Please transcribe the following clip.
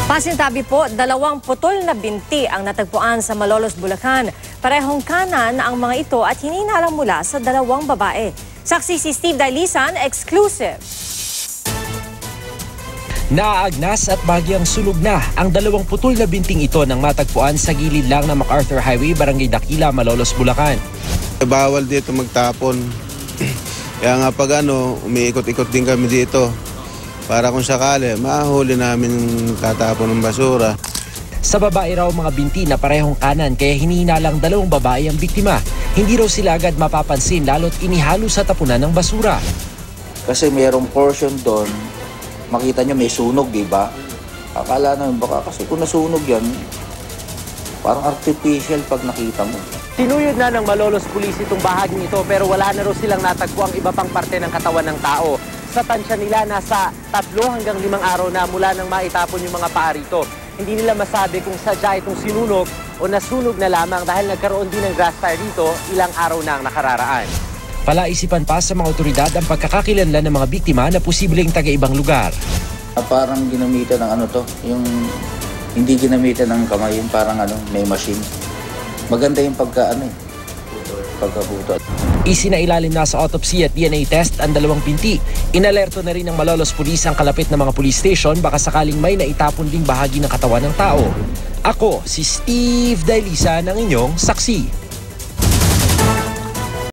Pasintabi po, 2 putol na binti ang natagpuan sa Malolos, Bulacan. Parehong kanan ang mga ito at hininalang mula sa 2 babae. Saksi si Steve Dailisan, exclusive. Naaagnas at bagyang sunog na ang 2 putol na binting ito nang matagpuan sa gilid lang ng MacArthur Highway, Barangay Dakila, Malolos, Bulacan. Bawal dito magtapon. Kaya nga pag umiikot-ikot din kami dito para kung sakali mahuli namin tatapon ng basura. Sa babae raw mga binti na parehong kanan kaya hinihinalang 2 babae ang biktima. Hindi raw sila agad mapapansin lalo't inihalo sa tapunan ng basura. Kasi mayroong portion doon, makita nyo may sunog, di ba? Akala namin baka kasi kung nasunog yan, parang artificial pag nakita mo. Tinuyod na ng Malolos Police itong bahaging ito pero wala na raw silang natagpo ang iba pang parte ng katawan ng tao. Sa tansya nila, nasa 3 hanggang 5 araw na mula nang maitapon yung mga paa rito. Hindi nila masabi kung sadya itong sinunog o nasunog na lamang dahil nagkaroon din ng grass fire dito ilang araw na ang nakararaan. Palaisipan pa sa mga otoridad ang pagkakakilanlan ng mga biktima na posibleng taga-ibang lugar. Parang ginamitan ng yung hindi ginamitan ng kamay, yung parang may machine. Maganda yung pagkabuto. Isinailalim na sa autopsy at DNA test ang 2 binti. Inalerto na rin ng Malolos Police ang kalapit na mga police station baka sakaling may naitapon ding bahagi ng katawan ng tao. Ako, si Steve Dailisan, ang inyong saksi.